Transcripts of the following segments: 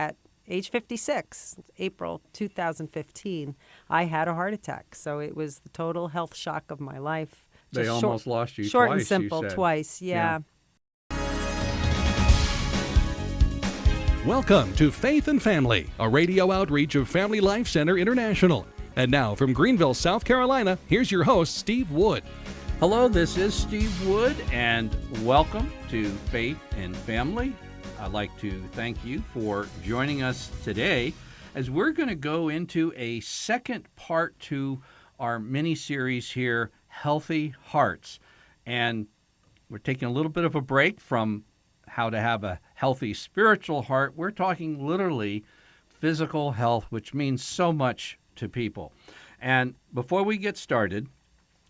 at age 56, April 2015, I had a heart attack. So it was the total health shock of my life. They Just almost lost you short twice, and simple, you said. twice, yeah. Welcome to Faith and Family, a radio outreach of Family Life Center International. And now from Greenville, South Carolina, here's your host, Steve Wood. Hello, this is Steve Wood, and welcome to Faith and Family. I'd like to thank you for joining us today as we're going to go into a second part to our mini-series here, Healthy Hearts. And we're taking a little bit of a break from how to have a healthy spiritual heart. We're talking literally physical health, which means so much to people. And before we get started,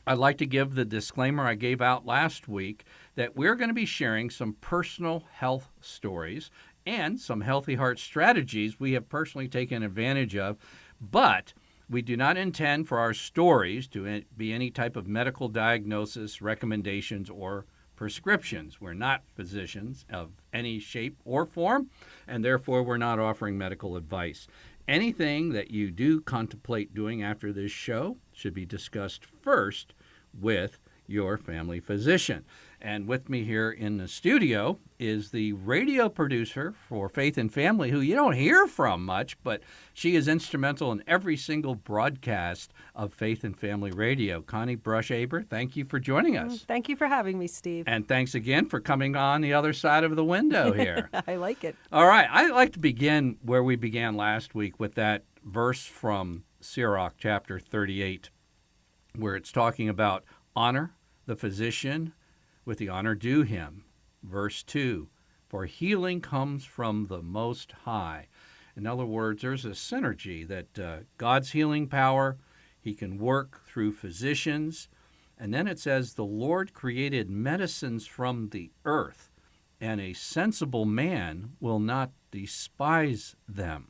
I'd like to give the disclaimer I gave out last week that we're going to be sharing some personal health stories and some healthy heart strategies we have personally taken advantage of, but we do not intend for our stories to be any type of medical diagnosis, recommendations, or prescriptions. We're not physicians of any shape or form, and therefore we're not offering medical advice. Anything that you do contemplate doing after this show should be discussed first with your family physician. And with me here in the studio is the radio producer for Faith and Family, who you don't hear from much, but she is instrumental in every single broadcast of Faith and Family Radio. Connie Brush-Aber, thank you for joining us. Thank you for having me, Steve. And thanks again for coming on the other side of the window here. I like it. All right, I'd like to begin where we began last week with that verse from Sirach chapter 38, where it's talking about honor the physician with the honor due him. Verse 2, for healing comes from the Most High. In other words, there's a synergy that God's healing power, he can work through physicians. And then it says, the Lord created medicines from the earth, and a sensible man will not despise them.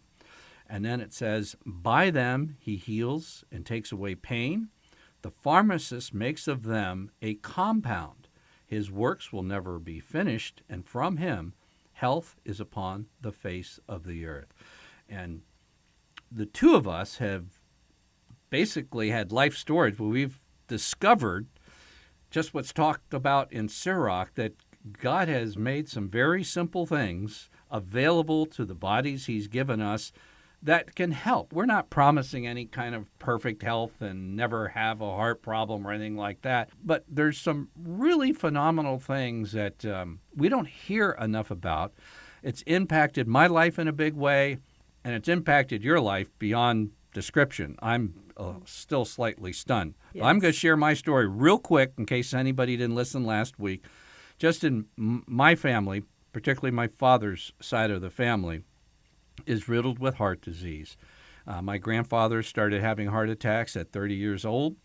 And then it says, by them he heals and takes away pain. The pharmacist makes of them a compound. His works will never be finished, and from him health is upon the face of the earth. And the two of us have basically had life stories where we've discovered just what's talked about in Sirach, that God has made some very simple things available to the bodies he's given us that can help. We're not promising any kind of perfect health and never have a heart problem or anything like that, but there's some really phenomenal things that we don't hear enough about. It's impacted my life in a big way, and it's impacted your life beyond description. I'm still slightly stunned. Yes. I'm going to share my story real quick in case anybody didn't listen last week. Just in my family, particularly my father's side of the family, is riddled with heart disease. My grandfather started having heart attacks at 30 years old.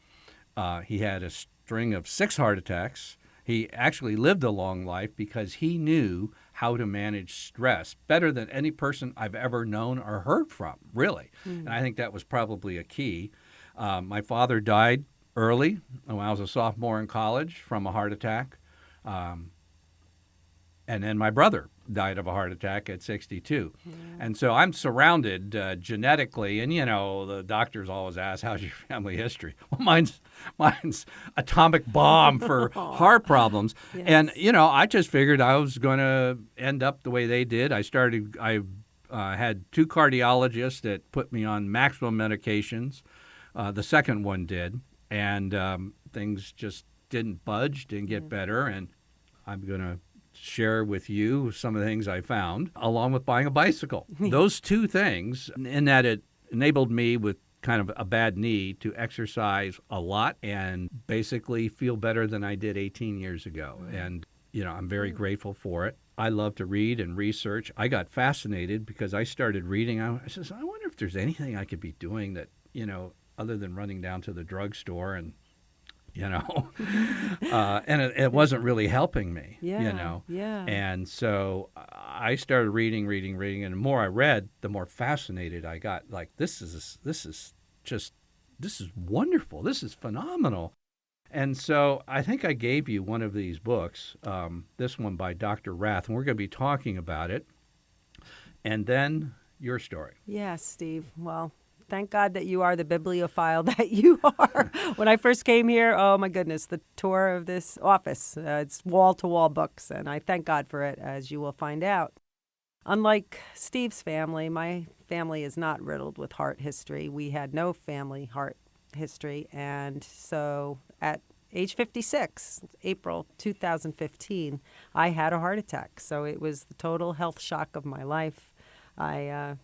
He had a string of 6 heart attacks. He actually lived a long life because he knew how to manage stress better than any person I've ever known or heard from, really. And I think that was probably a key. My father died early when I was a sophomore in college from a heart attack. And then my brother died of a heart attack at 62. And so I'm surrounded genetically, and, you know, the doctors always ask, how's your family history? Well, mine's atomic bomb for heart problems. Yes. And, you know, I just figured I was going to end up the way they did. I had 2 cardiologists that put me on maximum medications. The second one did, and things just didn't budge, didn't get better, and I'm going to share with you some of the things I found, along with buying a bicycle. Those 2 things, in that it enabled me with kind of a bad knee to exercise a lot and basically feel better than I did 18 years ago. And, you know, I'm very grateful for it. I love to read and research. I got fascinated because I started reading. I said, I wonder if there's anything I could be doing that, you know, other than running down to the drugstore and, you know, and it wasn't really helping me, you know. Yeah. And so I started reading, and the more I read, the more fascinated I got. Like, this is wonderful. This is phenomenal. And so I think I gave you one of these books, this one by Dr. Rath, and we're going to be talking about it. And then your story. Yes, Steve. Well, thank God that you are the bibliophile that you are. When I first came here, oh my goodness, the tour of this office, it's wall-to-wall books, and I thank God for it, as you will find out. Unlike Steve's family, my family is not riddled with heart history. We had no family heart history, and so at age 56, April 2015, I had a heart attack. So it was the total health shock of my life. I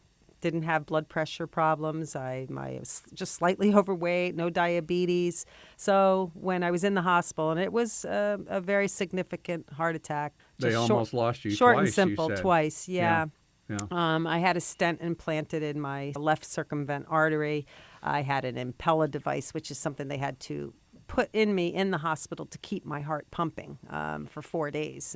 didn't have blood pressure problems. I was just slightly overweight, no diabetes. So when I was in the hospital, and it was a very significant heart attack. They almost lost you short twice, and simple, you said. twice, yeah. Yeah. I had a stent implanted in my left circumvent artery. I had an Impella device, which is something they had to put in me in the hospital to keep my heart pumping for 4 days.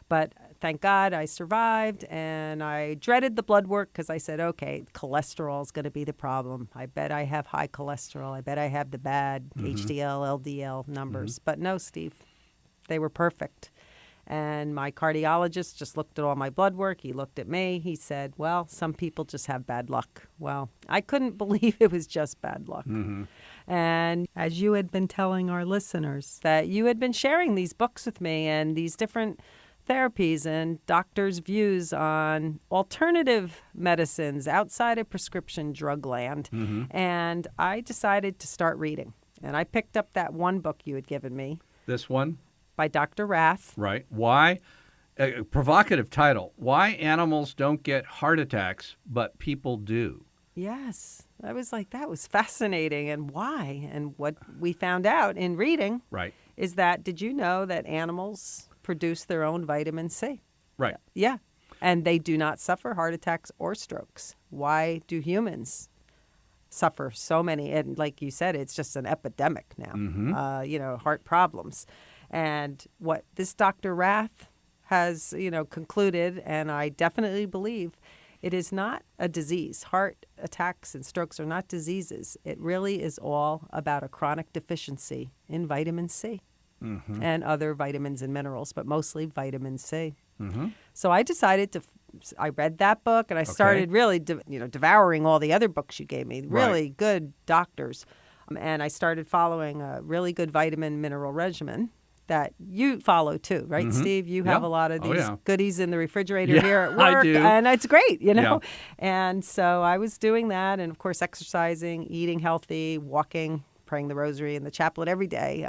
But thank God I survived, and I dreaded the blood work because I said, okay, cholesterol is going to be the problem. I bet I have high cholesterol. I bet I have the bad HDL, LDL numbers. But no, Steve, they were perfect. And my cardiologist just looked at all my blood work. He looked at me. He said, well, some people just have bad luck. Well, I couldn't believe it was just bad luck. And as you had been telling our listeners, that you had been sharing these books with me and these different therapies and doctors' views on alternative medicines outside of prescription drug land. And I decided to start reading. And I picked up that one book you had given me. This one? By Dr. Rath. Right. Why? Provocative title. Why animals don't get heart attacks, but people do. Yes. I was like, that was fascinating. And why? And what we found out in reading is that, did you know that animals produce their own vitamin C? Right. Yeah. And they do not suffer heart attacks or strokes. Why do humans suffer so many? And like you said, it's just an epidemic now, heart problems. And what this Dr. Rath has, concluded, and I definitely believe, it is not a disease. Heart attacks and strokes are not diseases. It really is all about a chronic deficiency in vitamin C and other vitamins and minerals, but mostly vitamin C. So I decided I read that book, and I started really, devouring all the other books you gave me, really good doctors. And I started following a really good vitamin mineral regimen that you follow too, right, Steve? You have a lot of these goodies in the refrigerator here at work. I do. And it's great, And so I was doing that, and of course exercising, eating healthy, walking, praying the rosary in the chaplet every day,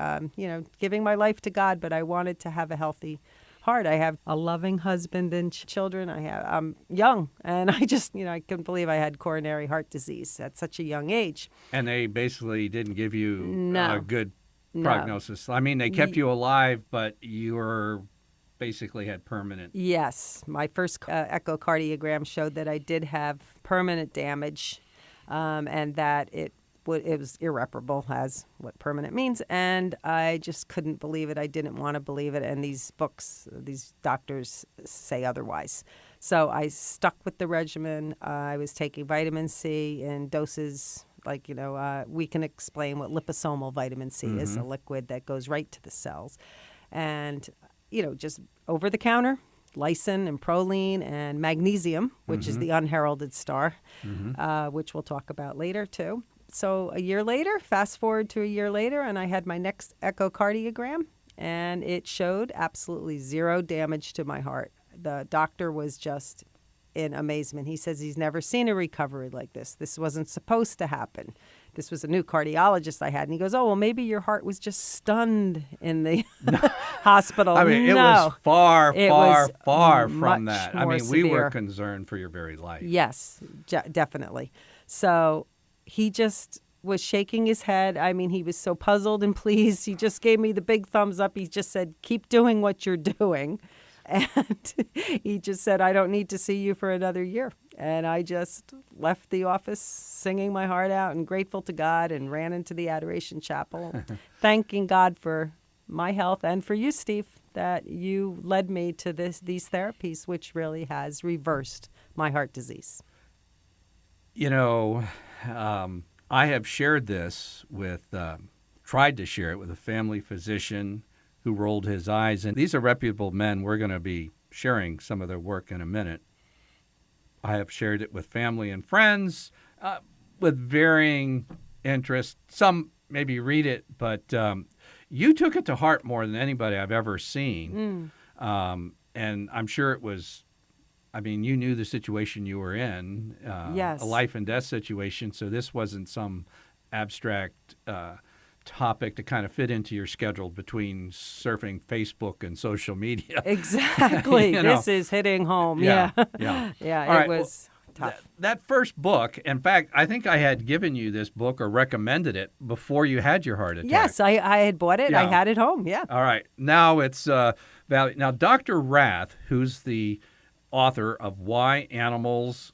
giving my life to God, but I wanted to have a healthy heart. I have a loving husband and children. I'm young, and I just, I couldn't believe I had coronary heart disease at such a young age. And they basically didn't give you a good prognosis. No. I mean, they kept you alive, but you were basically had permanent. Yes. My first echocardiogram showed that I did have permanent damage, and that it was irreparable, as what permanent means. And I just couldn't believe it. I didn't want to believe it. And these books, these doctors say otherwise. So I stuck with the regimen. I was taking vitamin C in doses. We can explain what liposomal vitamin C is, a liquid that goes right to the cells. And, just over the counter, lysine and proline and magnesium, which is the unheralded star, which we'll talk about later too. So a year later, fast forward to a year later, and I had my next echocardiogram, and it showed absolutely zero damage to my heart. The doctor was just in amazement. He says he's never seen a recovery like this. This wasn't supposed to happen. This was a new cardiologist I had. And he goes, oh, well, maybe your heart was just stunned in the hospital. I mean, it was far from that. I mean, we were severe. concerned for your very life. Yes, definitely. So he just was shaking his head. I mean, he was so puzzled and pleased. He just gave me the big thumbs up. He just said, keep doing what you're doing. And he just said, I don't need to see you for another year. And I just left the office singing my heart out and grateful to God, and ran into the Adoration Chapel, thanking God for my health and for you, Steve, that you led me to these therapies, which really has reversed my heart disease. I have shared this tried to share it with a family physician who rolled his eyes. And these are reputable men. We're going to be sharing some of their work in a minute. I have shared it with family and friends with varying interests. Some maybe read it, but you took it to heart more than anybody I've ever seen. And I'm sure it was, I mean, you knew the situation you were in, Yes. a life and death situation, so this wasn't some abstract topic to kind of fit into your schedule between surfing Facebook and social media. Exactly. You know. This is hitting home. Yeah, Yeah. yeah. Yeah, All it right, was tough. That first book, in fact, I think I had given you this book or recommended it before you had your heart attack. Yes, I had bought it. I Yeah. had it home. Yeah. All right. Now it's value. Now, Dr. Rath, who's the author of Why Animals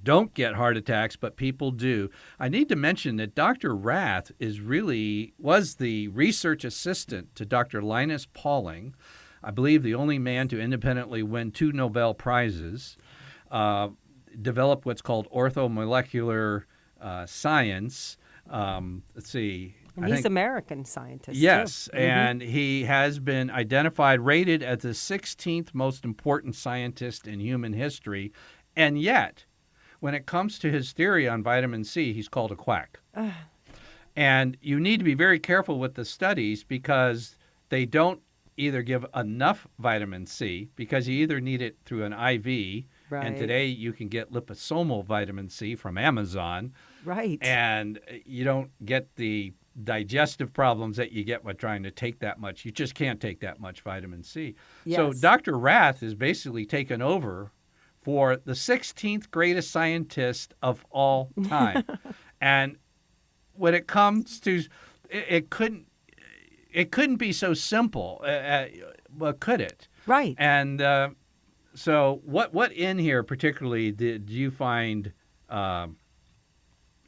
Don't Get Heart Attacks, but People Do. I need to mention that Dr. Rath was the research assistant to Dr. Linus Pauling, I believe the only man to independently win 2 Nobel Prizes, developed what's called orthomolecular science. Let's see. And he's American scientist. Yes, too. and he has been rated as the 16th most important scientist in human history, and yet, when it comes to his theory on vitamin C, he's called a quack. And you need to be very careful with the studies because they don't either give enough vitamin C, because you either need it through an IV, Right. and today you can get liposomal vitamin C from Amazon, Right. and you don't get the digestive problems that you get by trying to take that much. You just can't take that much vitamin C. So Yes. Dr. Rath is basically taken over for the 16th greatest scientist of all time. And when it comes to it couldn't be so simple. Well, could it? Right. And so what in here particularly did you find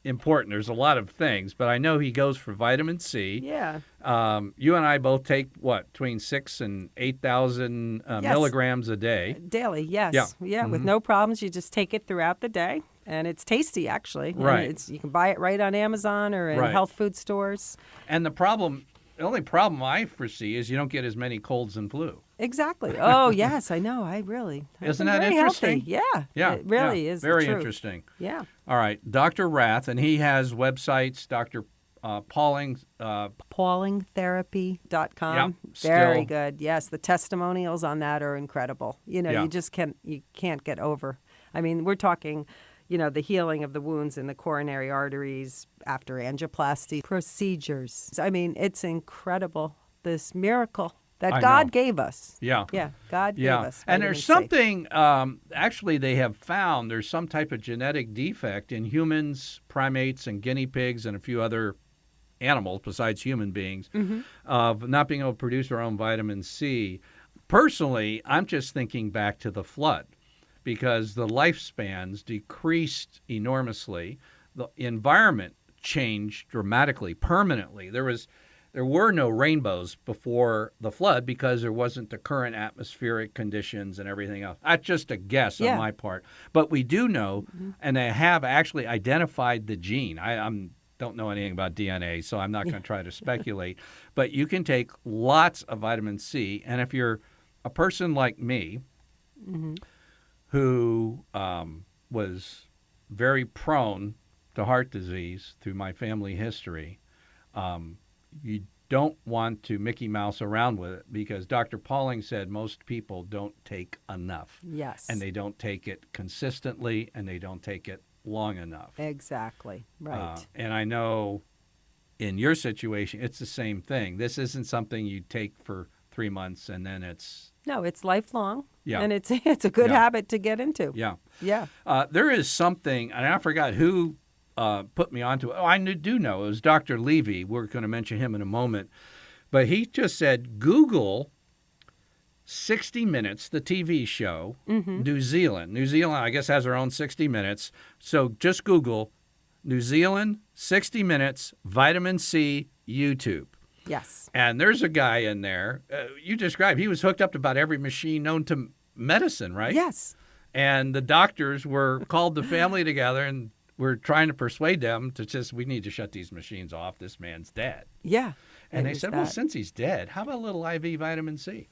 important? There's a lot of things, but I know he goes for vitamin C. Yeah. You and I both take, between 6,000 and 8,000 Yes. milligrams a day. Daily, yes. Yeah. Yeah, with no problems. You just take it throughout the day, and it's tasty, actually. And Right. you can buy it right on Amazon or in Right. health food stores. And the only problem I foresee is you don't get as many colds and flu. Exactly. Oh, yes, I know. Isn't I'm that very interesting? Healthy. Yeah. Yeah. It really yeah. is the Very truth. interesting. Yeah. All right. Dr. Rath, and he has websites, Dr. Pauling. paulingtherapy.com. Yeah, Very still- good. Yes, the testimonials on that are incredible. Yeah. You just can't get over. I mean, we're talking, the healing of the wounds in the coronary arteries after angioplasty procedures. I mean, it's incredible, this miracle that I God know. gave us. Yeah. Yeah, God gave Yeah, us. and vitamin there's C. something, actually they have found there's some type of genetic defect in humans, primates, and guinea pigs, and a few other animals besides human beings, of not being able to produce our own vitamin C. Personally, I'm just thinking back to the flood, because the lifespans decreased enormously. The environment changed dramatically, permanently. There were no rainbows before the flood because there wasn't the current atmospheric conditions and everything else. That's just a guess on my part. But we do know, and they have actually identified the gene. I don't know anything about DNA, so I'm not going to try to speculate. But you can take lots of vitamin C, and if you're a person like me who was very prone to heart disease through my family history, you don't want to Mickey Mouse around with it, because Dr. Pauling said most people don't take enough. Yes. And they don't take it consistently, and they don't take it long enough. Exactly. Right. And I know in your situation, it's the same thing. This isn't something you take for 3 months and then it's... No, it's lifelong. Yeah. And it's a good Yeah. habit to get into. Yeah. Yeah. There is something, and I forgot who put me onto it. Oh, I do know. It was Dr. Levy. We're going to mention him in a moment. But he just said, Google 60 Minutes, the TV show, New Zealand. New Zealand, I guess, has their own 60 Minutes. So just Google New Zealand, 60 Minutes, vitamin C, YouTube. Yes. And there's a guy in there. You described, he was hooked up to about every machine known to medicine, right? Yes. And the doctors called the family together and were trying to persuade them to we need to shut these machines off. This man's dead. Yeah. And it they was said, well, since he's dead, how about a little IV vitamin C?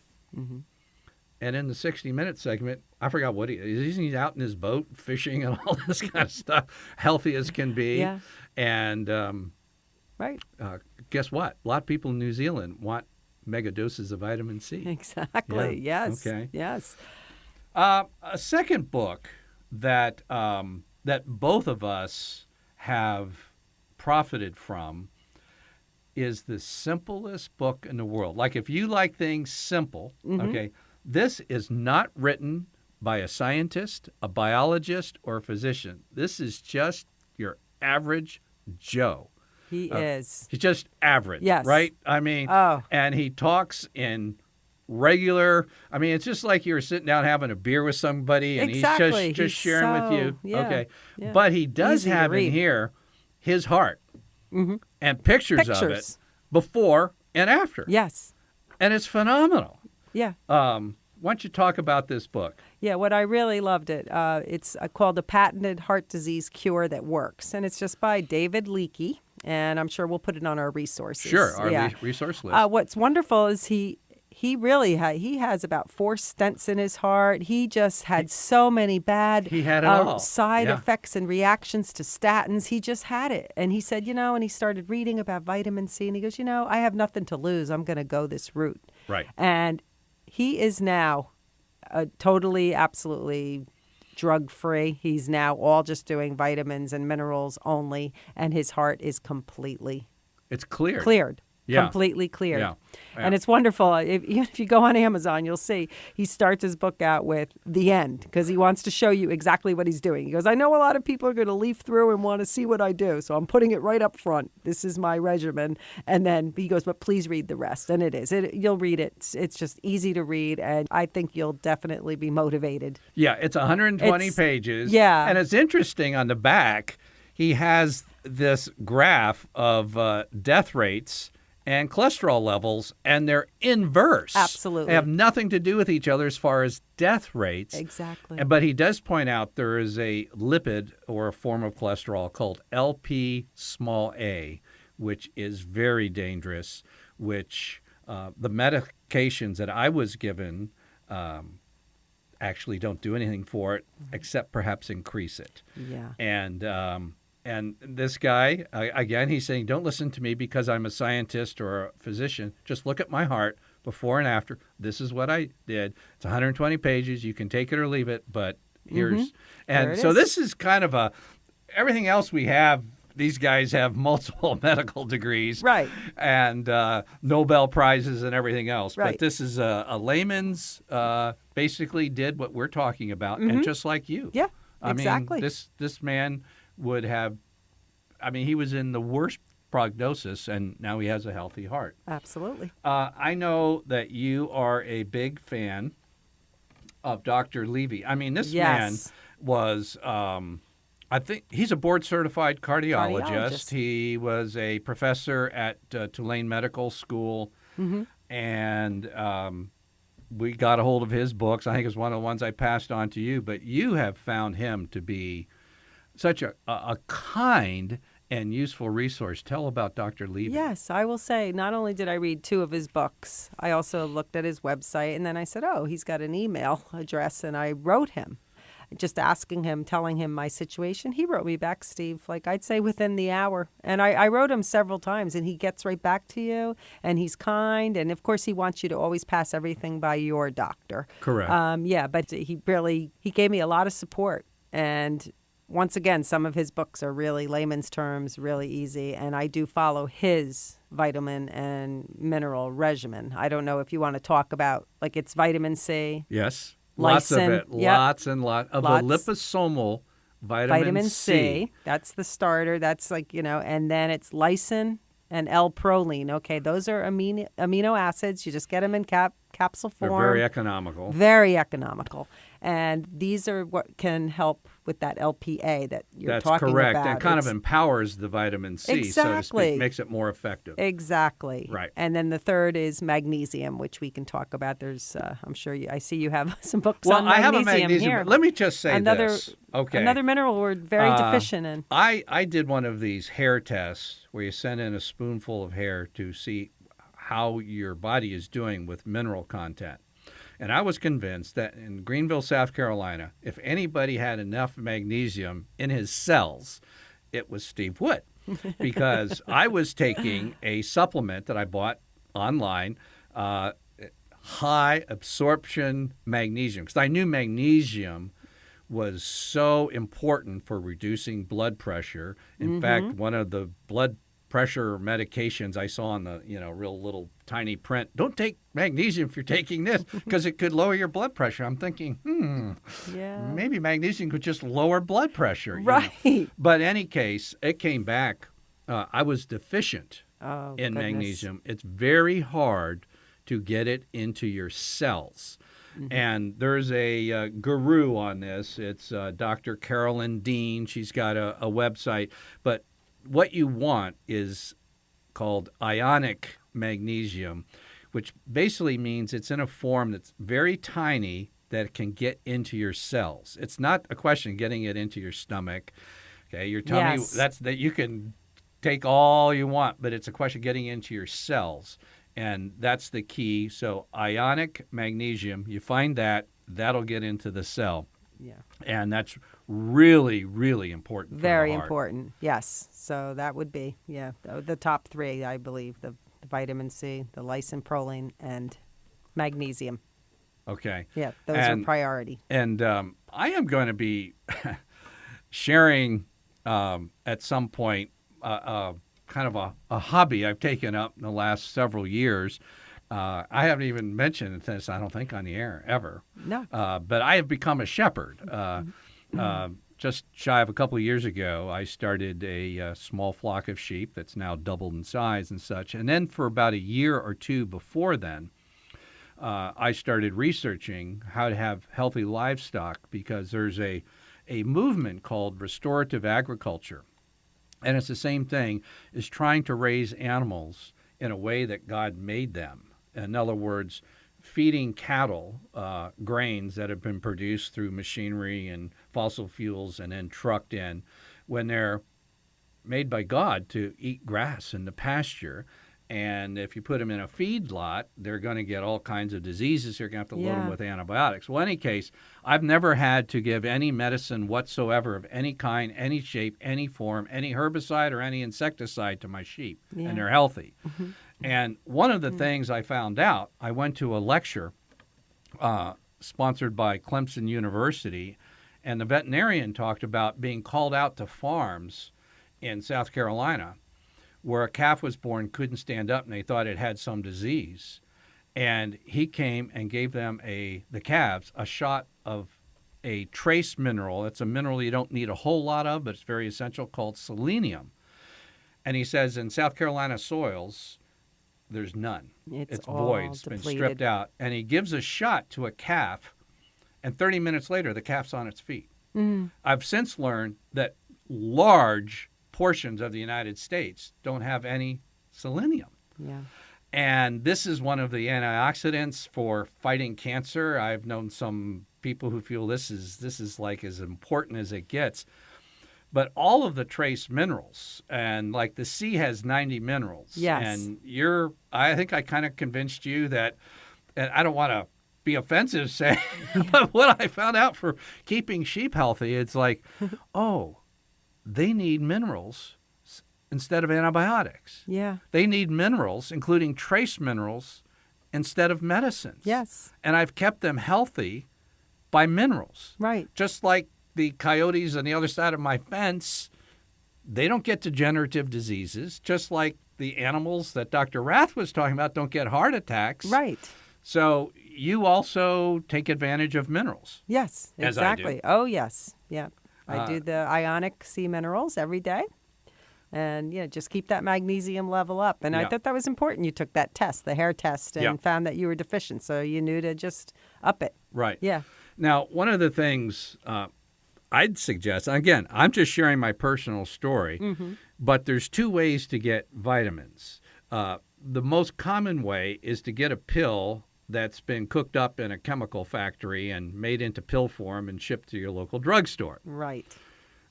And in the 60-minute segment, I forgot what he's out in his boat fishing and all this kind of stuff, healthy as can be. Yeah. And Right. Guess what? A lot of people in New Zealand want mega doses of vitamin C. Exactly. Yeah. Yes. Okay. Yes. A second book that that both of us have profited from is the simplest book in the world. Like if you like things simple, okay, this is not written by a scientist, a biologist, or a physician. This is just your average Joe. He is. He's just average, Yes. right? I mean, and he talks in regular. I mean, it's just like you're sitting down having a beer with somebody, and Exactly. he's just He's sharing with so- you. yeah, Okay, yeah. but he does Easy to have in read. here his heart and pictures of it Pictures. before and after, Yes. and it's phenomenal. Yeah. Why don't you talk about this book? Yeah, what I really loved it, it's called A Patented Heart Disease Cure That Works. And it's just by David Leakey. And I'm sure we'll put it on our resources. Sure, our Yeah. resource list. What's wonderful is he really he has about 4 stents in his heart. He just had so many bad He had it all. side Yeah. effects and reactions to statins. He just had it. And he said, and he started reading about vitamin C. And he goes, I have nothing to lose. I'm going to go this route. Right. And he is now totally, absolutely drug-free. He's now all just doing vitamins and minerals only, and his heart is completely It's clear. cleared. Yeah. Completely cleared. Yeah. And it's wonderful. If you go on Amazon, you'll see he starts his book out with the end because he wants to show you exactly what he's doing. He goes, I know a lot of people are going to leaf through and want to see what I do, so I'm putting it right up front. This is my regimen. And then he goes, but please read the rest. And it is. You'll read it. It's just easy to read, and I think you'll definitely be motivated. Yeah, it's 120 pages. Yeah. And it's interesting on the back, he has this graph of death rates and cholesterol levels, and they're inverse. Absolutely. They have nothing to do with each other as far as death rates. Exactly. But he does point out there is a lipid or a form of cholesterol called LP small a, which is very dangerous, which the medications that I was given actually don't do anything for it except perhaps increase it. Yeah. And this guy, again, he's saying, don't listen to me because I'm a scientist or a physician. Just look at my heart before and after. This is what I did. It's 120 pages. You can take it or leave it, but here's. And so this is kind of everything else we have. These guys have multiple medical degrees. Right. And Nobel Prizes and everything else. Right. But this is a layman's, basically did what we're talking about. And just like you. Yeah, I exactly. mean, this man would have, he was in the worst prognosis, and now he has a healthy heart. Absolutely. I know that you are a big fan of Dr. Levy. I mean, this man was, I think, he's a board-certified cardiologist. He was a professor at Tulane Medical School, and we got a hold of his books. I think it's one of the ones I passed on to you, but you have found him to be such a kind and useful resource. Tell about Dr. Levy. Yes, I will say, not only did I read 2 of his books, I also looked at his website, and then I said, he's got an email address, and I wrote him, just asking him, telling him my situation. He wrote me back, Steve, like I'd say within the hour. And I wrote him several times, and he gets right back to you, and he's kind, and of course he wants you to always pass everything by your doctor. Correct. But he gave me a lot of support, and once again, some of his books are really layman's terms, really easy, and I do follow his vitamin and mineral regimen. I don't know if you want to talk about, like, it's vitamin C. Yes. Lots of Lysine, it. yep. Lots and lots of the liposomal vitamin C. That's the starter. That's and then it's lysine and L-proline. Okay, those are amino acids. You just get them in capsule form. They're very economical. Very economical. And these are what can help with that LPA that you're talking about. That's correct. And kind of empowers the vitamin C, so to speak, makes it more effective. Exactly. Right. And then the third is magnesium, which we can talk about. There's, I'm sure I see you have some books on magnesium. Well, I have a magnesium. Here. Let me just say this. Okay. Another mineral we're very deficient in. I did one of these hair tests where you send in a spoonful of hair to see how your body is doing with mineral content. And I was convinced that in Greenville, South Carolina, if anybody had enough magnesium in his cells, it was Steve Wood. Because I was taking a supplement that I bought online, high absorption magnesium, because I knew magnesium was so important for reducing blood pressure. In fact, one of the blood pressure medications I saw on the real little tiny print, don't take magnesium if you're taking this because it could lower your blood pressure. I'm thinking, maybe magnesium could just lower blood pressure. Right. But in any case, it came back. I was deficient in goodness. magnesium. It's very hard to get it into your cells. And there's a guru on this. It's Dr. Carolyn Dean. She's got a website. But what you want is called ionic magnesium, which basically means it's in a form that's very tiny that it can get into your cells. It's not a question of getting it into your stomach. Okay, your tummy, Yes. that you can take all you want, but it's a question of getting into your cells. And that's the key. So ionic magnesium, you find that'll get into the cell. Yeah. And that's really, really important for Very the heart. important. Yes. So that would be, the top three, I believe, the vitamin C, the lysine, proline, and magnesium. Okay. Yeah, those are priority. And I am going to be sharing at some point kind of a hobby I've taken up in the last several years. I haven't even mentioned this, I don't think, on the air ever. No. But I have become a shepherd. Just shy of a couple of years ago, I started a small flock of sheep that's now doubled in size and such. And then for about a year or two before then, I started researching how to have healthy livestock because there's a movement called restorative agriculture. And it's the same thing as trying to raise animals in a way that God made them. In other words, feeding cattle grains that have been produced through machinery and fossil fuels and then trucked in when they're made by God to eat grass in the pasture. And if you put them in a feed lot, they're going to get all kinds of diseases. You're going to have to load them with antibiotics. Well, in any case, I've never had to give any medicine whatsoever of any kind, any shape, any form, any herbicide or any insecticide to my sheep, and they're healthy. And one of the things I found out, I went to a lecture sponsored by Clemson University, and the veterinarian talked about being called out to farms in South Carolina where a calf was born, couldn't stand up, and they thought it had some disease. And he came and gave them the calves a shot of a trace mineral. It's a mineral you don't need a whole lot of, but it's very essential, called selenium. And he says in South Carolina soils, there's none. It's void. It's been stripped out. And he gives a shot to a calf, and 30 minutes later, the calf's on its feet. I've since learned that large portions of the United States don't have any selenium. Yeah. And this is one of the antioxidants for fighting cancer. I've known some people who feel this is like as important as it gets. But all of the trace minerals, and like the sea has 90 minerals. Yes. And I think I kind of convinced you that, and I don't want to be offensive saying, but what I found out for keeping sheep healthy, it's like, they need minerals instead of antibiotics. Yeah. They need minerals, including trace minerals, instead of medicines. Yes. And I've kept them healthy by minerals. Right. Just like the coyotes on the other side of my fence, they don't get degenerative diseases, just like the animals that Dr. Rath was talking about don't get heart attacks. Right. So you also take advantage of minerals. Yes, As I do. exactly. Oh, yes. Yeah. I do the ionic sea minerals every day. And, just keep that magnesium level up. And I thought that was important. You took that test, the hair test, and found that you were deficient. So you knew to just up it. Right. Yeah. Now, one of the things I'd suggest, again, I'm just sharing my personal story, but there's two ways to get vitamins. The most common way is to get a pill that's been cooked up in a chemical factory and made into pill form and shipped to your local drugstore. Right.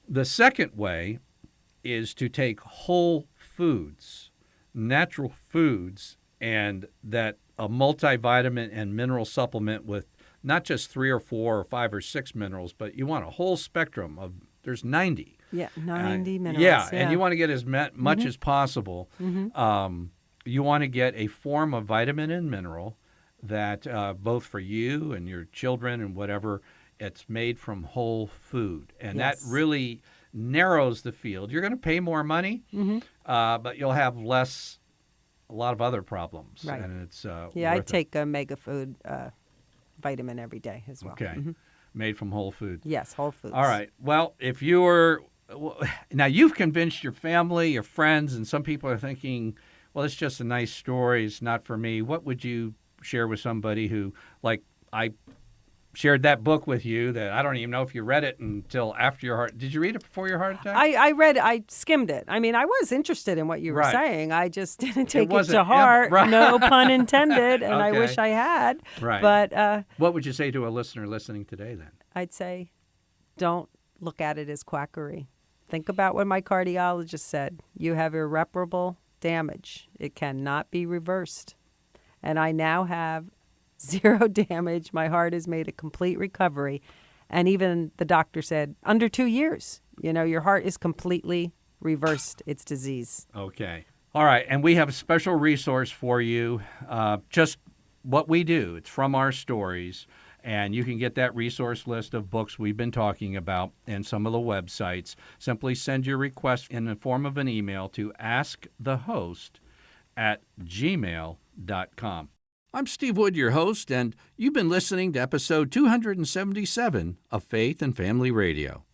The second way is to take whole foods, natural foods, and that a multivitamin and mineral supplement with not just 3 or 4 or 5 or 6 minerals, but you want a whole spectrum of, there's 90. Yeah, 90 minerals. Yeah, and you want to get as much as possible. Mm-hmm. You want to get a form of vitamin and mineral that both for you and your children and whatever, it's made from whole food. And that really narrows the field. You're going to pay more money, but you'll have a lot of other problems. Right. And it's I take a Mega Food vitamin every day as well. Okay. Made from whole food. Yes, whole foods. All right. Well, if you were now you've convinced your family, your friends, and some people are thinking, well, it's just a nice story. It's not for me. What would you share with somebody who, like I shared that book with you that I don't even know if you read it until after your heart. Did you read it before your heart attack? I read it. I skimmed it. I mean, I was interested in what you were saying. I just didn't take it to heart. Right. No pun intended. And I Okay. wish I had. Right. But what would you say to a listener listening today then? I'd say don't look at it as quackery. Think about what my cardiologist said. You have irreparable damage. It cannot be reversed. And I now have 0 damage. My heart has made a complete recovery. And even the doctor said, under 2 years, your heart is completely reversed its disease. Okay. All right. And we have a special resource for you, just what we do. It's from our stories. And you can get that resource list of books we've been talking about and some of the websites. Simply send your request in the form of an email to askthehost@gmail.com. I'm Steve Wood, your host, and you've been listening to episode 277 of Faith and Family Radio.